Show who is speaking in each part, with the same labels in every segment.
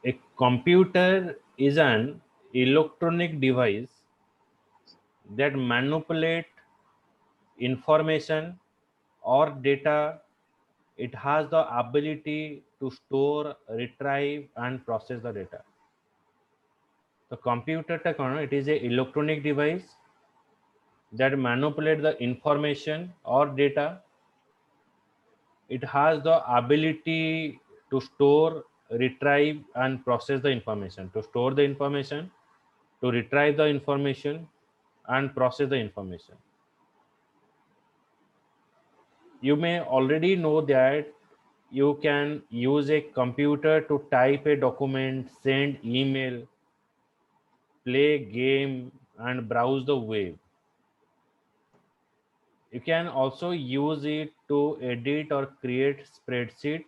Speaker 1: A computer is an electronic device that manipulate information or data. It has the ability to store, retrieve and process the data. The computer it is a electronic device that manipulate the information or data. It has the ability to store, retrieve and process the information, to store the information, to retrieve the information and process the information. You may already know that you can use a computer to type a document, send email, play game and browse the web. You can also use it to edit or create spreadsheet,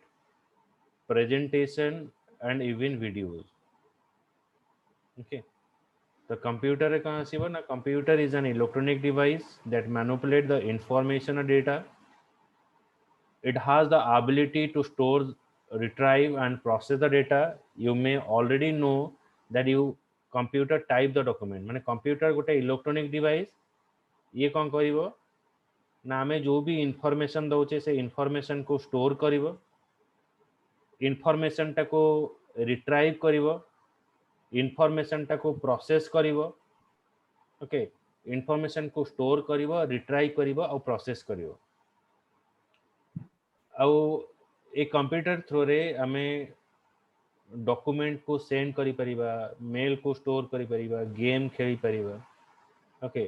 Speaker 1: presentation and even videos. Okay. The computer a computer is an electronic device that manipulates the information or data. It has the ability to store, retrieve and process the data. You may already know that you computer type the document माने computer गोटे electronic device ये कौन करिवो ना आमे जो भी information दउचे से information को store करिवो, information टा को retrieve करिवो, information टा को process करिवो. ओके, information को store करिवो, retrieve करिवो और process करिवो. ଆଉ ए कंप्यूटर थ्रू रे आमे डॉक्यूमेंट को सेंड करी परिबा, मेल को स्टोर करी परिबा, गेम खेली परिबा. Okay,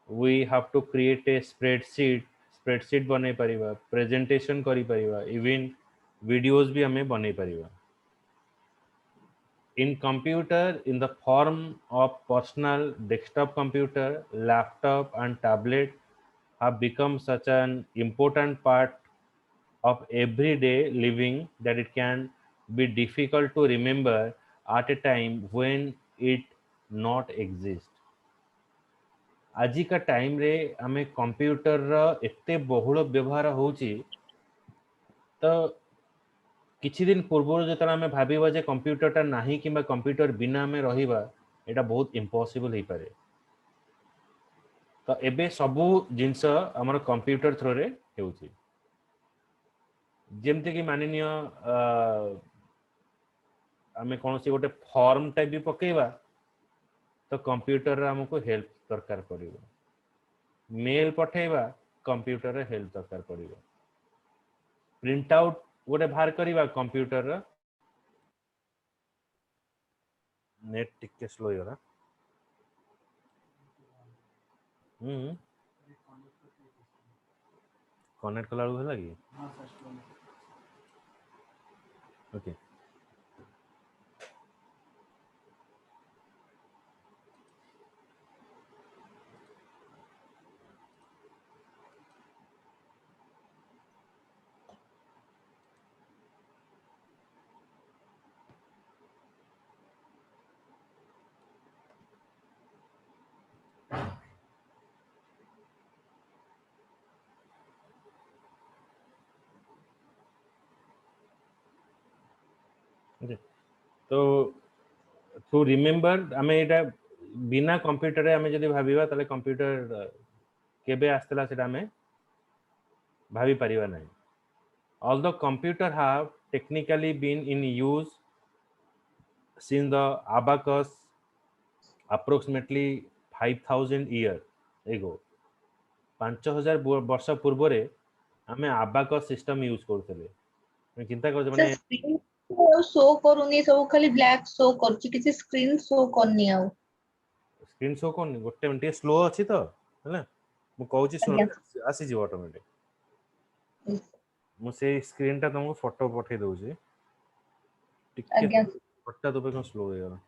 Speaker 1: we have to create a spreadsheet बने परिबा, प्रेजेंटेशन करी परिबा, इवन वीडियोस भी हमें बने परिबा. In computer, in the form of personal desktop computer, laptop and tablet have become such an important part of everyday living that it can be difficult to remember at a time when it not exist. आजिका time रे आमे computer रा एते बहुल व्यवहार होची तो किछि दिन पूर्व जतरा आमे भाबिबा जे कंप्यूटरटा नाही किबा कंप्यूटर बिना आमे रहिबा एटा बहुत इम्पॉसिबल हे पारे. तो एबे सबु जिंस हमर कंप्यूटर थ्रू रे हेउची. जेमते कि माननीय आमे कोनोसी गोटे फॉर्म टाइप भी पकेबा तो कंप्यूटर रे हमको हेल्प दरकार पड़िबो. मेल पठेबा कंप्यूटर रे हेल्प दरकार पड़िबो. प्रिंट आउट गोटे बाहर करिबा कंप्यूटर रे नेट टिके स्लो होरा. कनेक्ट कला होला कि ओके. तो टू रिमेम्बर आमे एटा बिना कंप्यूटर रे आमे जदी भाबिबा तले कंप्यूटर केबे आस्तला सेटा आमे भाबी परिबा नै. Although computer have technically been in use since the abacus approximately 5000 years ago, 5000 वर्ष पूर्व रे आमे abacus system यूज करथले. मैं चिंता कर माने
Speaker 2: स्क्रीन शो करूनी सब खाली ब्लैक शो करछि किछि स्क्रीन शो करनी आउ
Speaker 1: स्क्रीन शो कोन गोटे मिनिट स्लो अछि तो हैला मु कहूची सुन आसी जी ऑटोमेटिक. मु से स्क्रीन टा तुमको फोटो पठे दउची टिके फटा तो पे स्लो हो गया.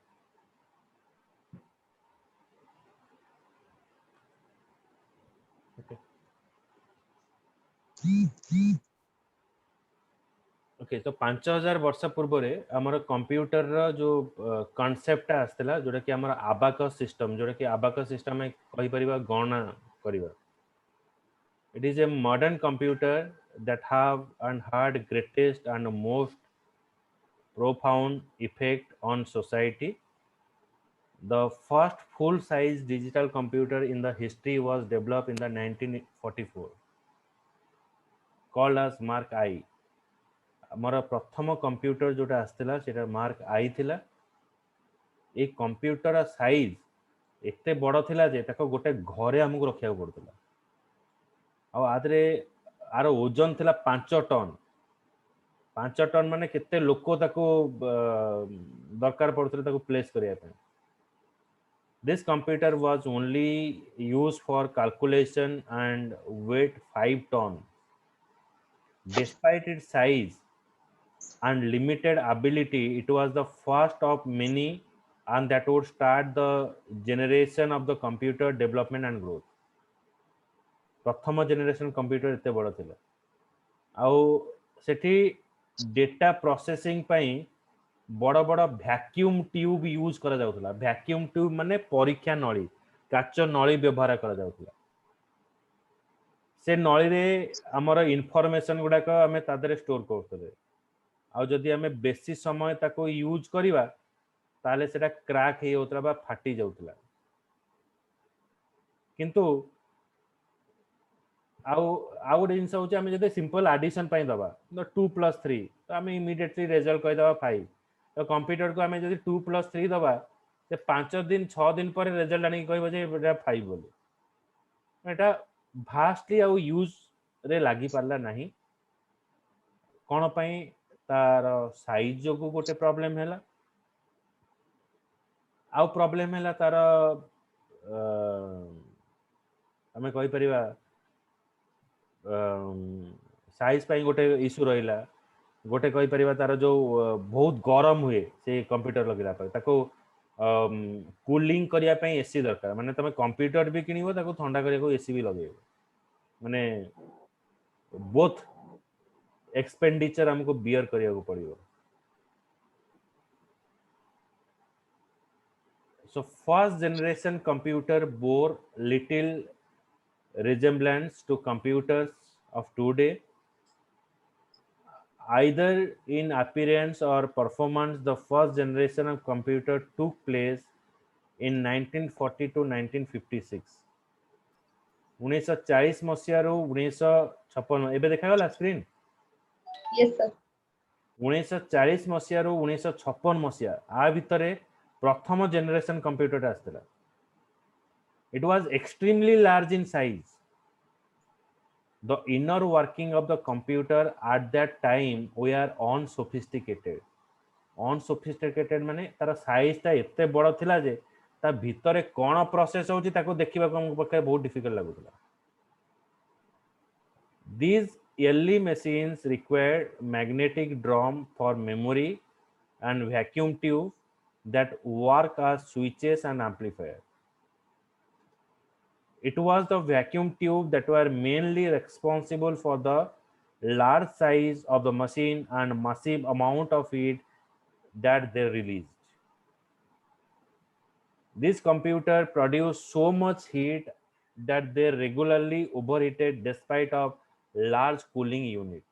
Speaker 1: ओके तो 5000 वर्ष पूर्व रे हमर कंप्यूटर रो जो कांसेप्ट आस्तला जोटा कि हमर अबाकस सिस्टम जोटा कि अबाकस सिस्टम में कहि परिबा गणना करिबा. It is a modern computer that have and had greatest and most profound effect on society. The first full-size digital computer in the history was developed in the 1944, called as Mark I. ଆମର ପ୍ରଥମ computer ଯୋଉଟା ଆସିଥିଲା ସେଟା mark I ଥିଲା। ଏଇ computer size ଏତେ ବଡ଼ ଥିଲା ଯେ ତାକୁ ଗୋଟେ ଘରେ ଆମକୁ ରଖିବାକୁ ପଡୁଥିଲା। ଆଉ ଆଦରେ ଆର ଓଜନ ଥିଲା 5 ଟନ୍। 5 ଟନ୍ ମାନେ କେତେ ଲୋକ ତାକୁ ଦରକାର ପଡୁଥିଲେ ତାକୁ ପ୍ଲେସ୍ କରିବା ପାଇଁ। This computer was only used for calculation and weight 5 ton. Despite its size and limited ability, it was the first of many and that would start the generation of the computer development and growth. प्रथम generation computer एते बड़ थिला। आउ सेठी data processing पई बड़ बड़ vacuum tube use करा जाउथला। Vacuum tube माने परीक्षा नळी, काच नळी व्यवहार करा जाउथला। से नळी रे हमर इन्फॉर्मेशन गुडा को हमें तादरे स्टोर करथले। आउ जदि हमें बेसी समय ताको यूज करिवा ताले सेटा क्रैक हे होतला बा फाटी जाउथला। किंतु आउ गोटे जिनस हूँ आम जो सिंपल आडिशन दबा 2 + 3 तो आम इमिडिएटली रिजल्ट कहीदबा 5। तो कंप्यूटर को आम जो 2 + 3 दबा से 5 दिन 6 दिन पर रिजल्ट आनी कह 5 बोली। एटा भास्टली आउ यूज रे लागी पारला नहीं। कौन पाई तार साइज जो गोटे प्रॉब्लम है। आउ प्रॉब्लम है तार आम कही परिवा साइज पाई गोटे इश्यू रहिला। गोटे कही परिवा तार जो बहुत गरम हुए से कंप्यूटर लगेला पर ताको कूलिंग करिया पई एसी दरकार। माने तमे कंप्यूटर भी किनिबो ताको ठंडा करिया को एसी भी लगेबो। माने बोथ एक्सपेंडिचर हमको बियर करिया को पड़िबो। So first generation computer bore little resemblance to computers of today. Either in appearance or performance, the first generation of computer took place in 1940 to 1956. 1940 मसीहा रो 1956 एबे देखा गला स्क्रीन।
Speaker 2: Yes sir.
Speaker 1: 1940 मसीहा रो 1956 मसीहा आ भितरे प्रथम जनरेशन कंप्यूटर आस्थिला। It was extremely large in size. The inner working of the computer at that time were unsophisticated. Unsophisticated माने तार साइज ता एते बड़ थिला जे ता भितरे कोन प्रोसेस होची ताको देखिबा को हमको पक्का बहुत difficult लागुतला। These early machines required magnetic drum for memory and vacuum tube that work as switches and amplifier. It was the vacuum tube that were mainly responsible for the large size of the machine and massive amount of heat that they released. This computer produced so much heat that they regularly overheated despite of large cooling unit.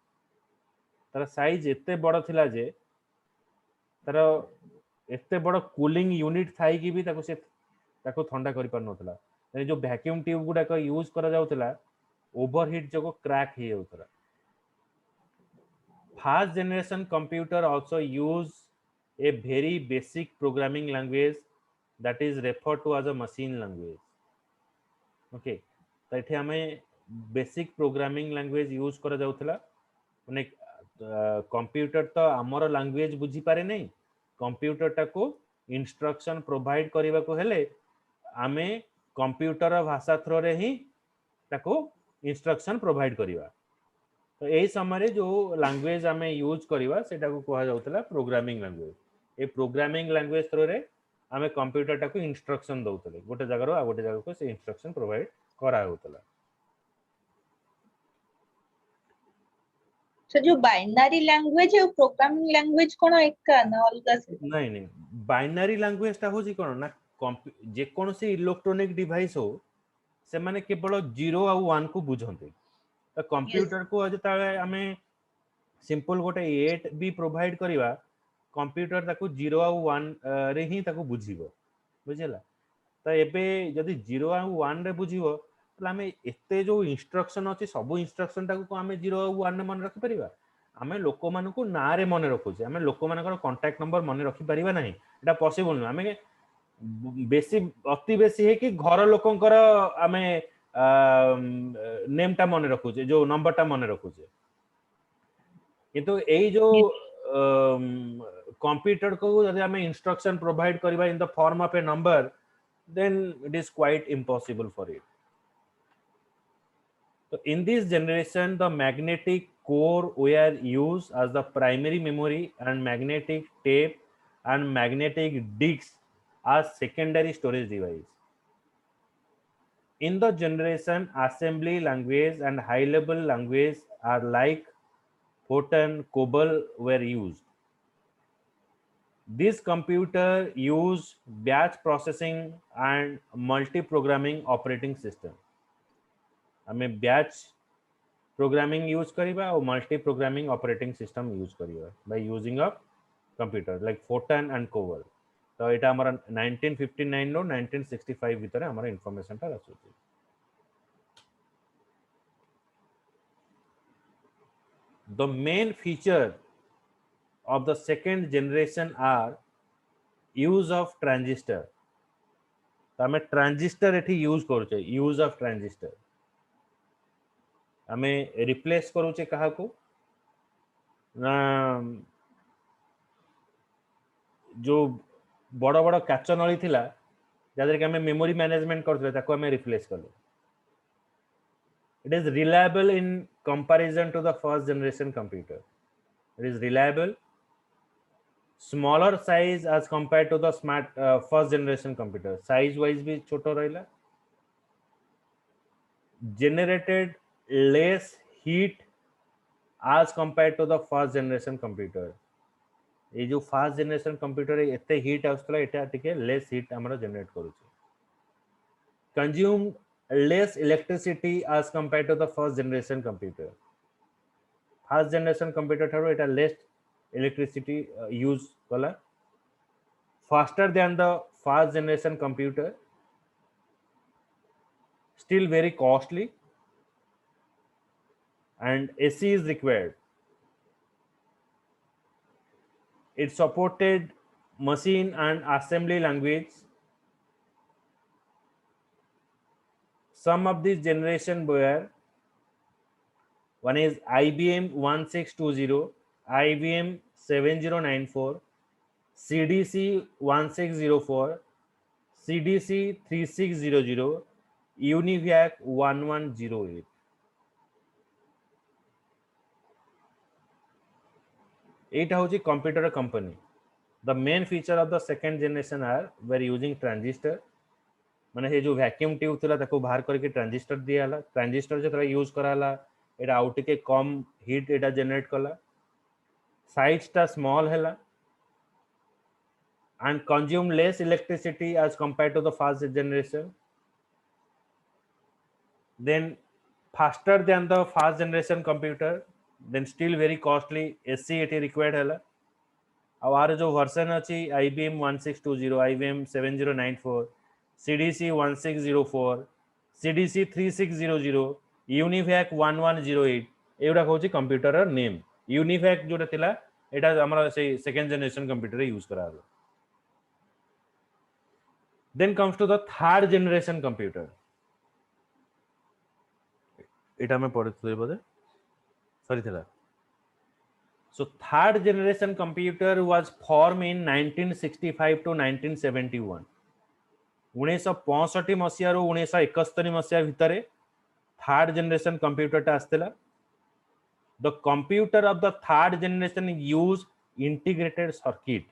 Speaker 1: तार size एते बड़ थिला जे तार एते बड़ cooling unit Thai कि भी ताको ठंडा करि पार नथला। जो वैक्यूम ट्यूब गुडा को यूज करा जाउतला ओवरहीट जो क्रैक हे जाउतला। First generation computer also use a very basic programming language that is referred to as a machine language. Okay तो एठी हमें बेसिक प्रोग्रामिंग लैंग्वेज यूज करा जाउतला। माने कंप्यूटर तो हमर लैंग्वेज बुझी पारे नहीं। कंप्यूटर टाको इंस्ट्रक्शन प्रोवाइड करबा को हेले आमे कंप्यूटर भाषा थ्रो रे ही ताको इंस्ट्रक्शन प्रोवाइड करिवा। तो एई समय जो लैंग्वेज आमे यूज करिवा सेटा को कहा जाउतला programming language. A programming language through रे आमे कंप्यूटर टाको इंस्ट्रक्शन दउतले। गोटे जगह रो आ गोटे जगह को से इंस्ट्रक्शन प्रोवाइड करा होतला।
Speaker 2: सर जो बाइनरी लैंग्वेज है प्रोग्रामिंग लैंग्वेज कोन एका ना अलगा से?
Speaker 1: नहीं नहीं बाइनरी लैंग्वेज ता होजी कोन ना जे कोन से इलेक्ट्रॉनिक डिवाइस हो से माने केवल 0 आ 1 को बुझंते। तो कंप्यूटर को जता हमें सिंपल गोटे 8 भी प्रोवाइड करिवा कंप्यूटर ताको 0 आ 1 रे ही ताको बुझिबो बुझिला तो एबे जदि 0 आ 1 रे बुझिबो तले हमें एते जो इंस्ट्रक्शन अछि सब इंस्ट्रक्शन ताको हमें 0 आ 1 रे मन रखि परिबा आमे लोक मानकु ना रे मन रखुचे आमे लोक मानकर कांटेक्ट नंबर मन रखि परिबा नाही एटा पॉसिबल न आमे बेसी अति बेसी है कि घर लोकंकर आमे नेम टा मन रखुचे जो नंबर टा मन रखुचे किंतु एई जो कंप्यूटर को यदि हमें इंस्ट्रक्शन प्रोवाइड करबा in the form of A number then it is quite impossible for it. So in this generation the magnetic core were used as the primary memory and magnetic tape and magnetic disks as secondary storage device. In the generation assembly language and high level language are like Fortran, COBOL were used. This computer use batch processing and multi-programming operating system. हमें batch programming use करिबा और multi-programming operating system use करिबा by using a computer like Fortran and COBOL. तो एटा हमारा 1959 no 1965 भीतर हमारा information टा रखुची. The main feature of the second generation are use of transistor. तो हमें ट्रांजिस्टर एठी यूज करूचे यूज ऑफ ट्रांजिस्टर हमें रिप्लेस करूचे कहा को ना जो बड़ बड़ काच नली थिला जादर कि हमें मेमोरी मैनेजमेंट करथले ताको हमें रिप्लेस करले it is reliable in comparison to the first generation computer it is reliable smaller size as compared to the smart first generation computer size wise भी छोटो रहला generated less heat as compared to the first generation computer ये जो first generation computer एते heat आउसला एटा टिके less heat हमरा generate करूचे consume less electricity as compared to the first generation computer first generation computer थारो एटा लेस इलेक्ट्रिसिटी यूज कला faster than the first generation computer still very costly and AC is required it supported machine and assembly language some of these generation were one is IBM 1620 IBM 7094 CDC 1604 CDC 3600 UNIVAC 1108 एटा होची computer company the main feature of the second generation are were using transistor माने हे जो vacuum tube थिला ताको बाहर करके transistor दियाला transistor जेतरा use कराला एटा out के कम हीट एटा जनरेट कला साइज ता स्मॉल हैला and consume less electricity as compared to the first generation then faster than the first generation computer then still very costly AC it required हैला आवार जो version अछि IBM 1620 IBM 7094 CDC 1604 CDC 3600 UNIVAC 1108 एउडा होची computer name UNIVAC जोटा थिला एटा हमरा से सेकंड जनरेशन कंप्यूटर यूज कराला then comes to the third generation computer एटा में पढ़थले बोले सॉरी थिला so third generation computer was formed in 1965 to 1971 1965 मसिया रो 1971 मसिया भितरे थर्ड जनरेशन कंप्यूटर टा आस्तेला the computer of the third generation use integrated circuit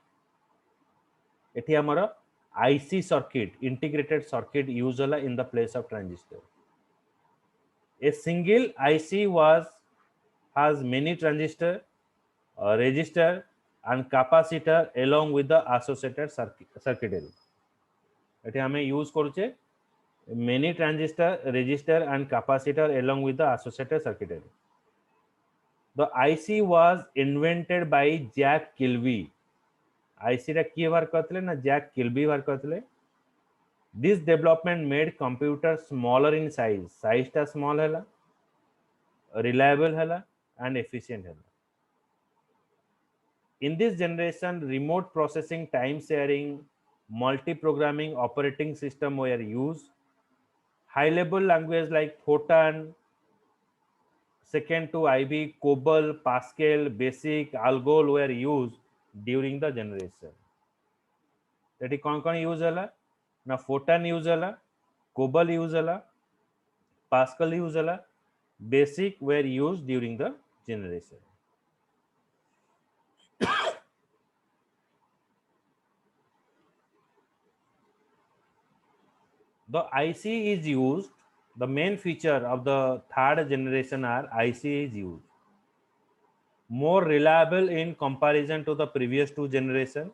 Speaker 1: एठी हमर IC circuit integrated circuit use होला in the place of transistor a single IC has many transistor resistor and capacitor along with the associated circuitry एठी हमें use करूचे many transistor resistor and capacitor along with the associated circuitry the IC was invented by Jack Kilby IC टा किए बाहर करथिले ना Jack किलबी बाहर करथिले. This development made computer smaller in size. Size टा small हैला, reliable हैला and efficient हैला. In this generation, remote processing, time sharing, multi-programming operating system were used. High-level language like Fortran, second to IB, COBOL, Pascal, Basic, Algol were used during the generation. That is कौन use हैला ना Fortran use हैला, COBOL use हैला, Pascal use हैला, Basic were used during the generation. The IC is used. The main feature of the third generation are IC is used. More reliable in comparison to the previous two generation.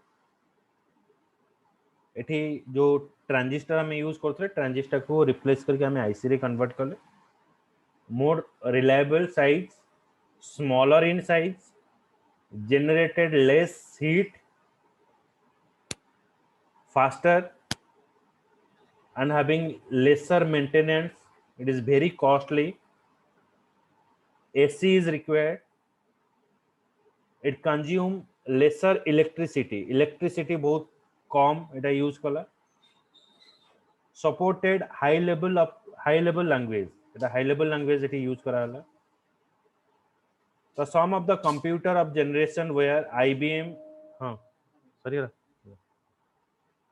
Speaker 1: एठी जो transistor हमें use करते transistor को replace करके हमें IC रे convert कर ले. More reliable size, smaller in size, generated less heat, faster and having lesser maintenance. It is very costly. AC is required. It consume lesser electricity. Electricity बहुत कम इटा use कला. Supported high level language. इटा high level language इटी use करा हला. So some of the computer of generation were IBM,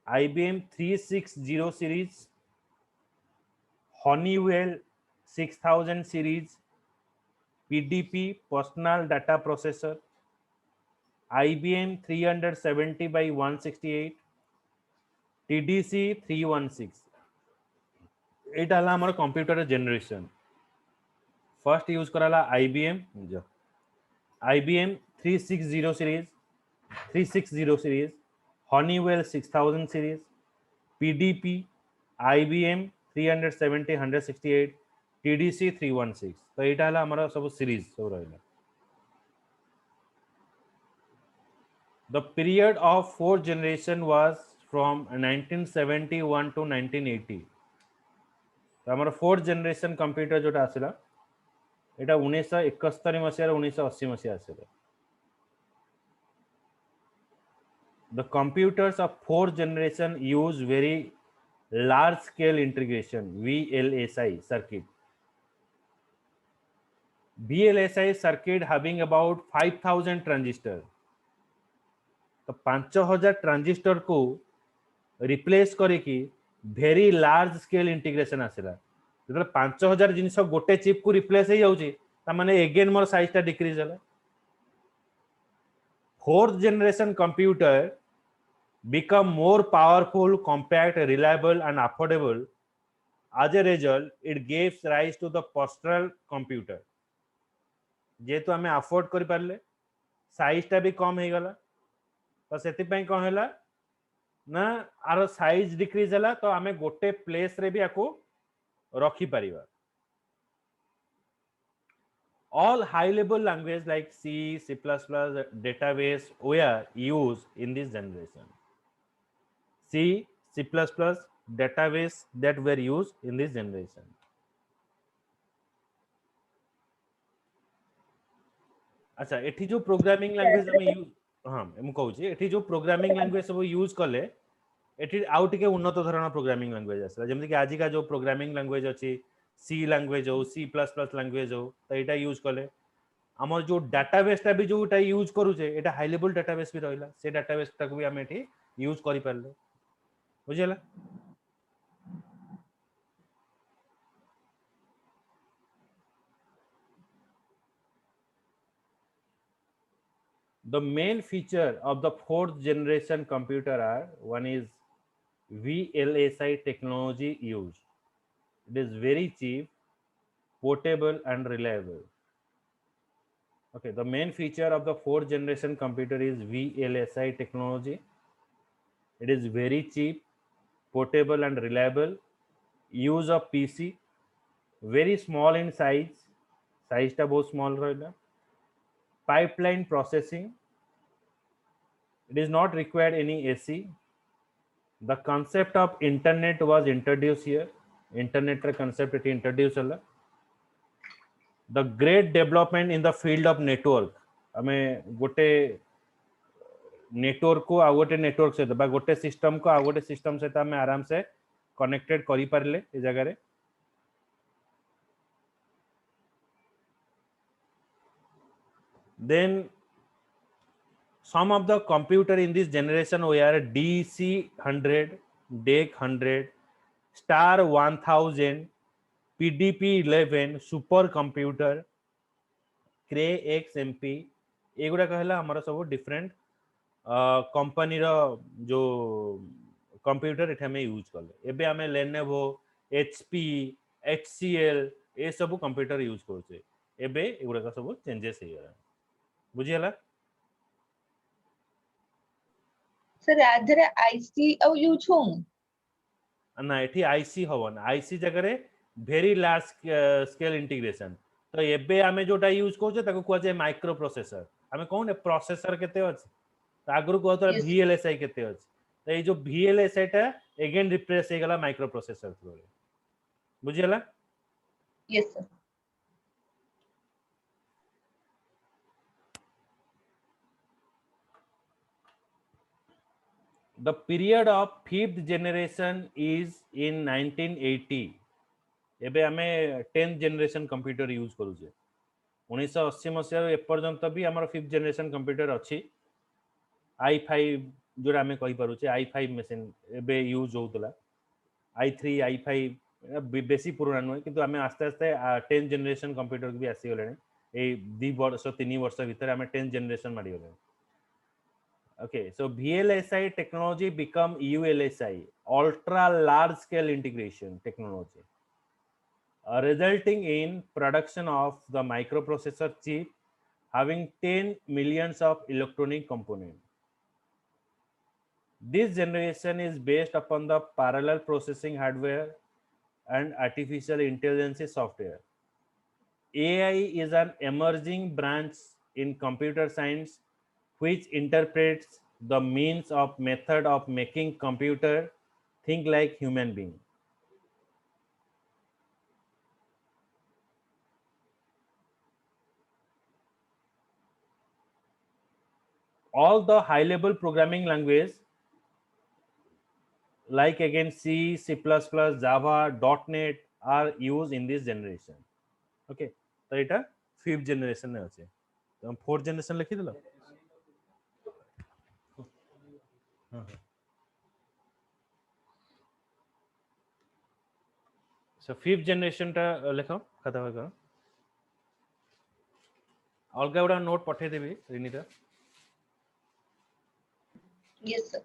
Speaker 1: IBM 360 series, Honeywell 6000 series, PDP personal data processor, IBM 370 by 168, TDC 316. एटा हला हमर computer generation. First use कराला IBM 360 series, Honeywell 6000 series, PDP, IBM 370 168, TDC 316. तो एटा हला हमारा सब series सब रहला. The period of fourth generation was from 1971 to 1980. तो हमारा फोर्थ जनरेशन कंप्यूटर जोटा आसिला एटा 1971 मसिया 1980 मसिया आसिला. The computers of fourth generation use very large scale integration VLSI circuit. VLSI circuit having about 5000 transistor. तो 5000 ट्रांजिस्टर को रिप्लेस करके very large scale integration आसिला. जब 5000 जिनिस गोटे chip को रिप्लेस हो जाउची ता माने अगेन मोर साइज ता डिक्रीज होला. Fourth generation computer become more powerful, compact, reliable and affordable. As a result, it gives rise to the personal computer. जेतु हमें अफोर्ड करि पारले साइज ता भी कम हे गला तो सेति पय कोन होला ना आरो साइज डिक्रीज होला तो हमें गोटे प्लेस रे भी आको रखी परिबा. All high level language like C, C++, database were used in this generation. C, C++, database that were used in this generation. अच्छा एठी जो प्रोग्रामिंग लैंग्वेज हम यूज हम कहू छी एठी जो प्रोग्रामिंग लैंग्वेज सब यूज कले एठी आउ टिके उन्नत धरण प्रोग्रामिंग लैंग्वेज आसला. जेमति कि आजि का जो प्रोग्रामिंग लैंग्वेज अछि सी लैंग्वेज हो, C++ लैंग्वेज हो तो एटा यूज कले. हमर जो डाटाबेस टा भी जोटा यूज करू छे एटा हाई लेवल डाटाबेस भी रहला. से डाटाबेस तक भी हम एठी यूज करि परले. बुझियला. The main feature of the fourth generation computer are one is VLSI technology used. It is very cheap, portable and reliable. Okay, the main feature of the fourth generation computer is VLSI technology. It is very cheap, portable and reliable. Use of PC, very small in size. Size ta बहुत small रहला. Pipeline processing, It is not required any AC. The concept of internet was introduced here. Internet ର concept ଏଠି introduce ହେଲା. The great development in the field of network. ଆମେ ଗୋଟେ network को आउ गोटे नेटवर्क सहित बा गोटे सिस्टम को आउ गोटे सिस्टम सहित आम आराम से कनेक्टेड करि पारले ए जगह रे. Then some of the computer in this generation were DC-100, DEC-100, Star 1000, PDP-11, super computer, Cray XMP. एगुड़ा कहला हमारा सब डिफरेंट कंपनी रो जो कंप्यूटर एठे में यूज करले. एबे हमें Lenovo, HP, HCL ए सब कंप्यूटर यूज करछे. एबे एगुड़ा का सब चेंजेस हे गला. बुझियला.
Speaker 2: सर आधरे आईसी औ यूज होम
Speaker 1: ना एठी आईसी हवन. आईसी जगह रे वेरी लार्ज स्केल इंटीग्रेशन. तो एबे हमें जोटा यूज करछे ताको कहै छै माइक्रो प्रोसेसर. हमें कोन प्रोसेसर केते अछि तो आगुरु कहतो
Speaker 2: Yes.
Speaker 1: VLSI केते अछि. तो ये जो VLSI टा अगेन रिप्लेस हे गला माइक्रो प्रोसेसर थ्रू रे. बुझियला.
Speaker 2: Yes sir.
Speaker 1: The period of fifth generation is in 1980. एबे हमें 10th जनरेशन कंप्यूटर यूज करूचे. 1980 मसिया एपर्यंत भी हमर 5th जनरेशन कंप्यूटर अछि. i5 जोरा हमें कहि पारुचे i5 मशीन एबे यूज होतला. i3 i5 बेसी पुराना नुहे किंतु हमें आस्ते आस्ते 10th जनरेशन कंप्यूटर भी आसी गलेनी. ए 2 वर्ष 3 वर्ष भीतर हमें 10th जनरेशन मारी गलेनी. Okay, so VLSI technology become ULSI, ultra large scale integration technology, resulting in production of the microprocessor chip having 10 millions of electronic components. This generation is based upon the parallel processing hardware and artificial intelligence software. AI is an emerging branch in computer science which interprets the means of method of making computer think like human being. All the high level programming language like again C, C++, Java, .NET are used in this generation. Okay, तो এটা 5th generation में আছে. तो हम 4th generation लिखी दिलो. So 5th generation टा लिखो खाता होगा. अलगा गुड़ा नोट पठे देबी Rinita.
Speaker 2: Yes sir.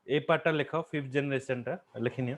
Speaker 1: A part लिखो 5th जनरेशन टा लिखिनियो.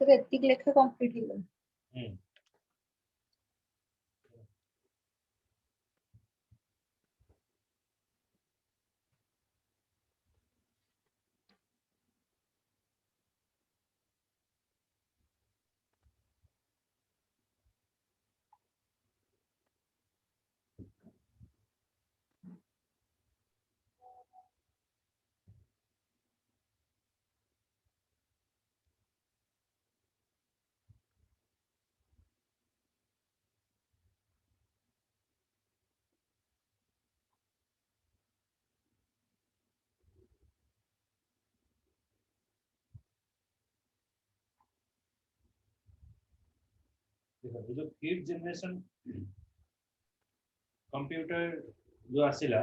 Speaker 2: सर एतिक लेखा कंप्लीट ହେଇଗଲା।
Speaker 1: जो फिफ्थ जनरेशन कंप्यूटर जो आसिला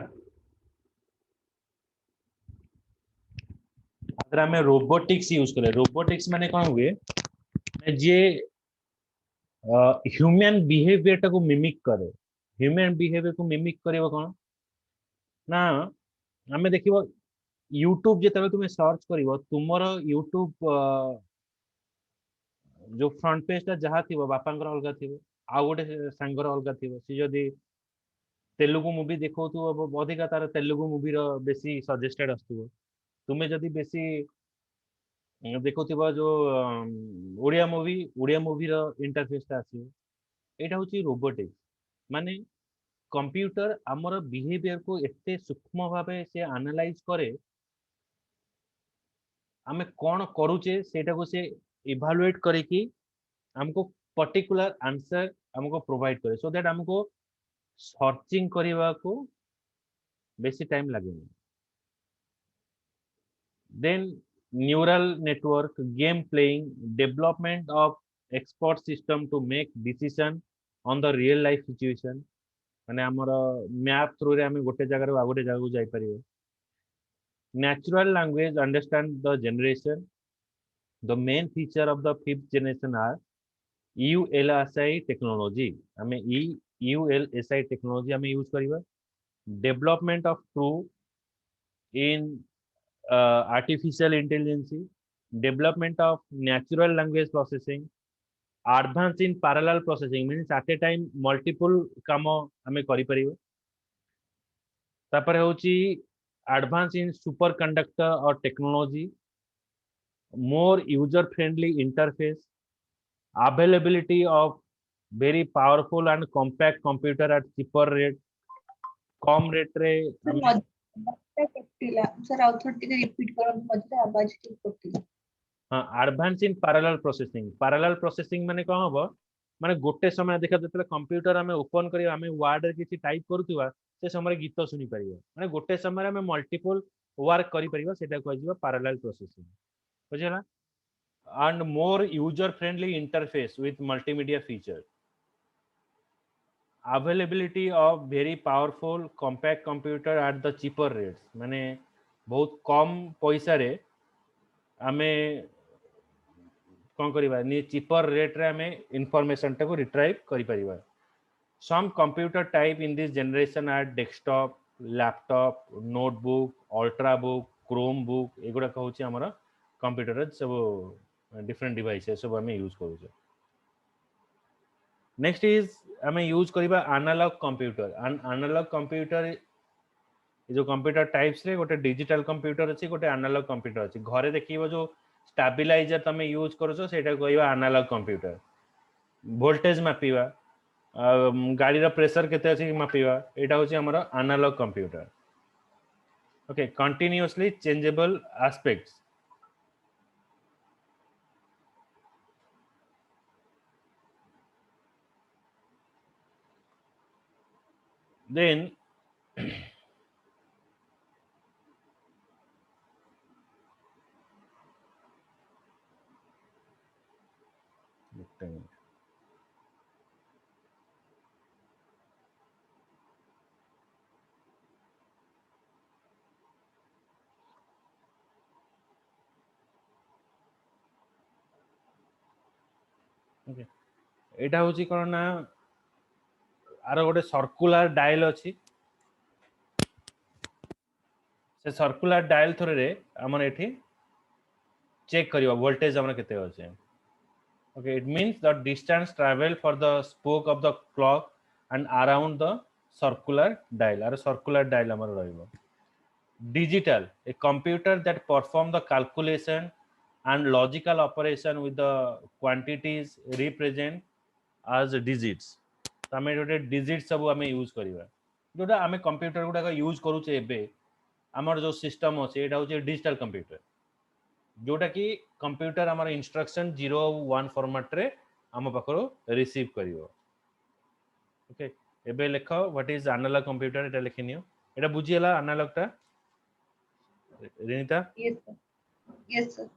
Speaker 1: अगर हमें रोबोटिक्स यूज करे रोबोटिक्स माने कौन हुए जे ह्यूमन बिहेवियर टाको मिमिक करे ह्यूमन बिहेवियर को मिमिक करिवो कौन ना हमें देखिबो यूट्यूब जेतले तुमे सर्च करिवो तुमरो यूट्यूब जो फ्रंट पेज ता जहा थिबो बापांकर अलगा थिबो आ गोटे सांगर अलगा थिबो सी जदी तेलुगु मूवी देखो तो अधिका तार तेलुगु मूवी रो बेसी सजेस्टेड आस्तुबो तुमे जदी बेसी देखुथिबो जो ओडिया मूवी रो इंटरफेस ता आसीबो एटा होची रोबोटिक्स माने कंप्यूटर हमर बिहेवियर को एते सूक्ष्म भाबे से एनालाइज करे आमे कोन करूचे सेटा को से इवैल्यूएट करे कि हमको पर्टिकुलर आंसर हमको प्रोवाइड करे सो दैट हमको सर्चिंग करबा को बेसी time लागेनी then neural network game playing development of expert system to make decision on the real life situation माने हमर मैप थ्रू रे हम गोटे जगह रे गोटे जगह को जाई परिबे natural language understand the generation the main feature of the fifth generation are ULSI technology हमें ULSI technology हमें यूज करिबा development of true in artificial intelligence, development of natural language processing, advance in parallel processing means at a time multiple काम हमें करि परिबो तापर होची advance in superconductor or technology, more user friendly interface, availability of very powerful and compact computer at cheaper rate, come rate रे हमें
Speaker 2: sir आउथर टिके repeat करन मझे आवाज ठीक करतिला
Speaker 1: हाँ एडवांस इन पैरेलल प्रोसेसिंग माने कौन हबो माने गोटे समय देखा जतले कंप्यूटर हमें ओपन करी हमें वर्ड रे किछि टाइप करूतुवा से समय गीत सुनी परिबो माने गोटे समय हमें मल्टीपल वर्क करी परिबो सेटा कहै जिवो पैरेलल प्रोसेसिंग बुझला and more user friendly interface with multimedia feature availability of very powerful compact computer at the cheaper rates माने बहुत कम पैसा रे हमें कौन करिबा नि चीपर रेट रे हमें इंफॉर्मेशन टाको रिट्राइव करि परिबा some computer type in this generation are desktop laptop notebook ultrabook Chromebook एगुडा कहउची हमर कंप्यूटर सब डिफरेंट डिवाइस सब हमें यूज करू छे नेक्स्ट इज हमें यूज करिबा एनालॉग कंप्यूटर जो कंप्यूटर टाइप्स रे गोटे डिजिटल कंप्यूटर अछि गोटे एनालॉग कंप्यूटर अछि घरे देखिबो जो स्टेबलाइजर तमे यूज करछो सेटा कहइबा एनालॉग कंप्यूटर वोल्टेज मापिबा गाड़ी रा प्रेशर केते अछि मापिबा एटा होछि हमर analogue computer okay continuously changeable aspects then okay एटा होछि कोन ना आरो गोटे सर्कुलर डायल अछि से सर्कुलर डायल थ्रू रे हमर एठी चेक करियो वोल्टेज हमर केते अछि okay it means the distance traveled for the spoke of the clock and around the circular dial or circular dial amar rahibo digital a computer that perform the calculation and logical operation with the quantities represent as digits तमे Jote digits सब हमें use करिवा जोटा हमें computer गुडा का use करू छे एबे हमर जो सिस्टम अछि एटा होचे डिजिटल कंप्यूटर जोटा कि कंप्यूटर हमारा इंस्ट्रक्शन 0 1 फॉर्मेट रे हम पाखरो रिसीव करिवो ओके एबे लेखो what is analog computer Etah लिखिनियो Etah बुझियला analogue ता रेनिता
Speaker 2: यस सर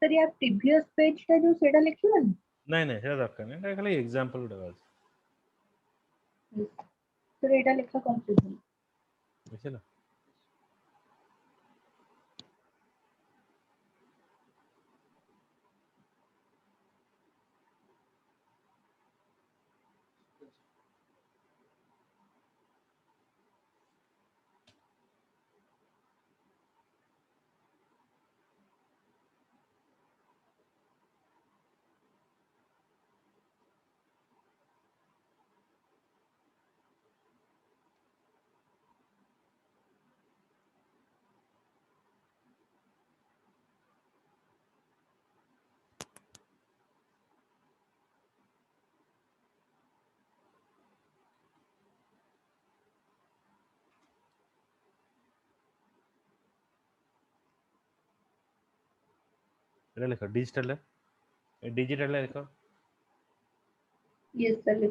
Speaker 2: सर या प्रीवियस पेज टा जो सेटा लिखिबन
Speaker 1: नहीं नहीं सेटा दरकार नहीं एटा खाली एग्जांपल देबा
Speaker 2: सर एटा लिखा कंफ्यूजन
Speaker 1: बुझिला एटा लिखो डिजिटल लिखो
Speaker 2: यस सर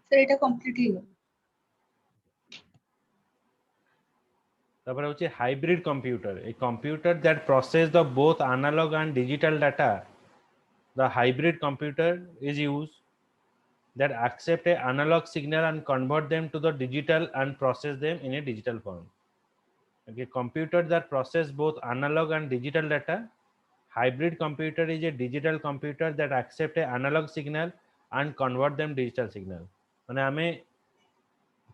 Speaker 2: सर एटा कंप्लीट ही
Speaker 1: तापर होची hybrid computer, a computer that process the both analogue and digital data. The hybrid computer is used that accept a analog signal and convert them to the digital and process them in a digital form. Okay, computer that process both analog and digital data. Hybrid computer is a digital computer that accept a analog signal and convert them digital signal. माने हमें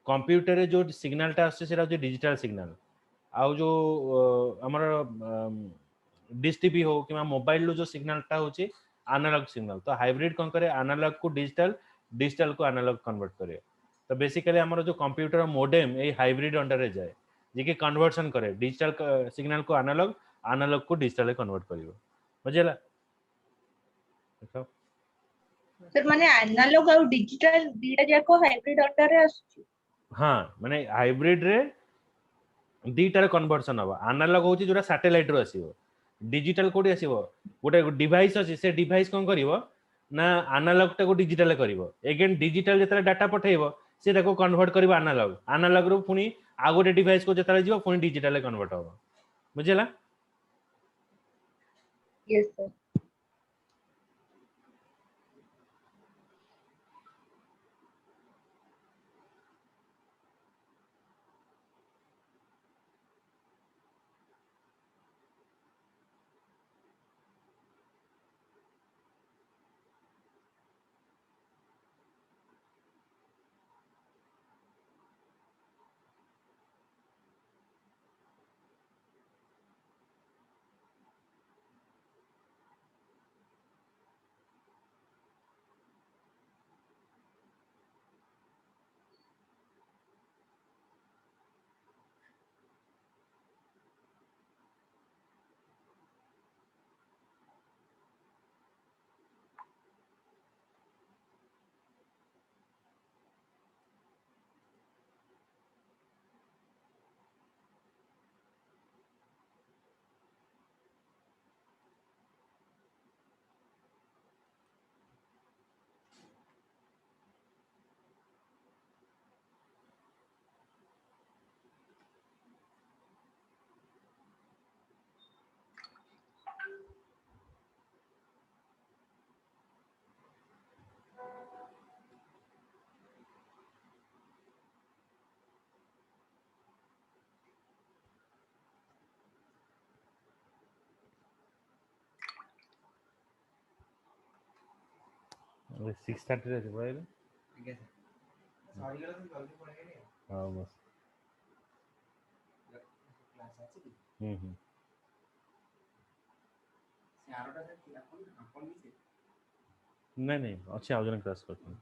Speaker 1: computer रे जो signal टा आसे सेटा जो digital signal आउ जो हमर डिश टीवी हो कि मोबाइल जो सिग्नल टा होची एनालॉग सिग्नल. तो हाइब्रिड कोन करे एनालॉग को डिजिटल, डिजिटल को एनालॉग कन्वर्ट करे. तो बेसिकली हमर जो कंप्यूटर मोडेम ए हाइब्रिड अंडर रे जाए जे कि कन्वर्जन करे डिजिटल सिग्नल को एनालॉग, एनालॉग को डिजिटल कन्वर्ट करिवो. बुझेला देखो
Speaker 2: सर माने एनालॉग और डिजिटल दीटा जाको हाइब्रिड अंडर रे आसुची.
Speaker 1: हां माने हाइब्रिड रे दीटार कन्वर्सन हबो. एनालॉग होची जोरा सैटेलाइट रो आसीबो, डिजिटल कोडी आसीबो गोटे डिवाइस अछि से डिवाइस कोन करिवो ना एनालॉग टा को डिजिटल करिवो. अगेन डिजिटल जेतरा डाटा पठेइबो से ताको कन्वर्ट करिवो एनालॉग, एनालॉग रो पुनी आ गोटे डिवाइस को जेतरा जिवो पुनी डिजिटल कन्वर्ट हबो. बुझेला
Speaker 2: यस सर.
Speaker 1: अरे 6:30 रे भाई
Speaker 3: ठीक है सर सारी गला तो जल्दी पड़ेगा नहीं
Speaker 1: हां बस
Speaker 3: क्लास আছে কি
Speaker 1: हम्म
Speaker 3: সে আরোটা স্যার কি আপন নিছে
Speaker 1: नहीं नहीं अच्छे आउ जन क्लास करते हैं.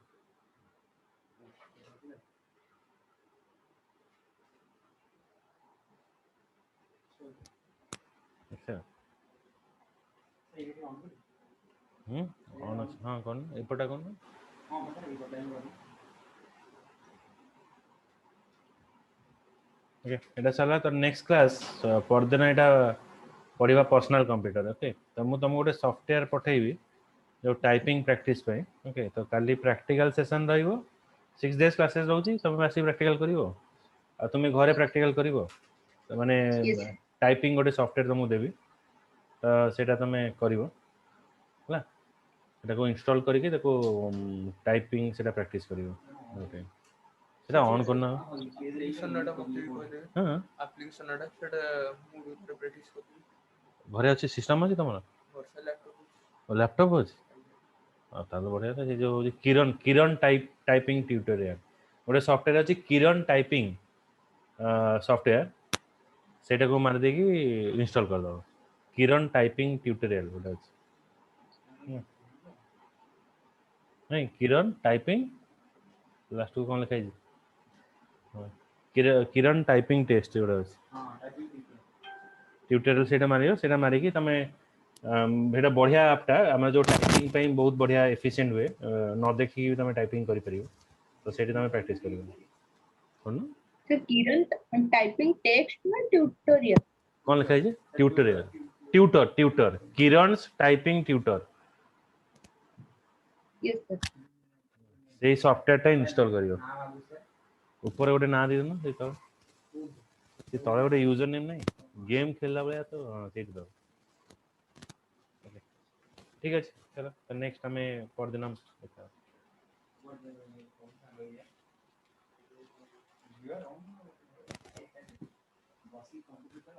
Speaker 1: अच्छा
Speaker 3: এইটা অন করি
Speaker 1: ऑन अच्छा हां कौन एपटा कौन
Speaker 3: हां बता এই কথা আমি বলি
Speaker 1: ओके एटा चला तो नेक्स्ट क्लास परदिन एटा पढ़िबा पर्सनल कंप्यूटर. ओके तो मु तुमको गोटे सॉफ्टवेयर पठेइबी जो टाइपिंग प्रैक्टिस पे. ओके तो काली प्रैक्टिकल सेशन रहिबो 6 डेज क्लासेस रहउची सब आसी प्रैक्टिकल करिवो आ तुमे घरे प्रैक्टिकल करिवो. तो माने
Speaker 2: Yes.
Speaker 1: टाइपिंग गोटे सॉफ्टवेयर तुमको देबी तो सेटा तुमे करिवो हला सेटा को इंस्टॉल करके देखो टाइपिंग सेटा प्रैक्टिस करिवो. ओके सेटा ऑन करना
Speaker 4: ଆପ୍ଲିକେସନଟା ମୋତେ ବି କହିଲେ
Speaker 1: हां
Speaker 4: ଆପ୍ଲିକେସନଟା ସେଟା ମୁଁ ଭିତରେ ପ୍ରାକ୍ଟିସ୍ କରିବି
Speaker 1: घरे अच्छे सिस्टम अछि तमरा
Speaker 4: ବର୍ଷା ଲ୍ୟାପଟପ୍
Speaker 1: और लैपटॉप अछि तालो बढ़िया था जो किरण किरण टाइपिंग ट्यूटोरियल गोटे सॉफ्टवेयर अछि किरण टाइपिंग सॉफ्टवेयर सेटा को मार देगी इंस्टॉल कर दो. किरण टाइपिंग ट्यूटोरियल गोटे अछि नहीं किरण टाइपिंग लास्ट को कोन लिखा है किरण टाइपिंग टेस्ट गोटे अछि
Speaker 3: हां टाइपिंग
Speaker 1: ट्यूटोरियल सेटा मारियो सेटा मारी कि तमे भेटा बढ़िया ऐपटा हम जो टाइपिंग पे बहुत बढ़िया एफिशिएंट हुए न देखि तमे टाइपिंग करि परियो तो सेठी तमे प्रैक्टिस करियो कोन
Speaker 2: सर किरण टाइपिंग टेक्स्ट में ट्यूटोरियल
Speaker 1: कोन लिखा है ट्यूटोरियल ट्यूटर किरण's टाइपिंग ट्यूटर
Speaker 2: Yes, sir.
Speaker 1: सेही सॉफ्टवेयर टा इंस्टॉल करियो
Speaker 3: ना बाबू सर
Speaker 1: ऊपर गोटे ना दे देना से तले गोटे यूजर नेम नहीं गेम खेलला बेला तो हां सेट दो ठीक है चलो तो नेक्स्ट हमें परदिन हम देखा
Speaker 3: You are on. Bossy computer.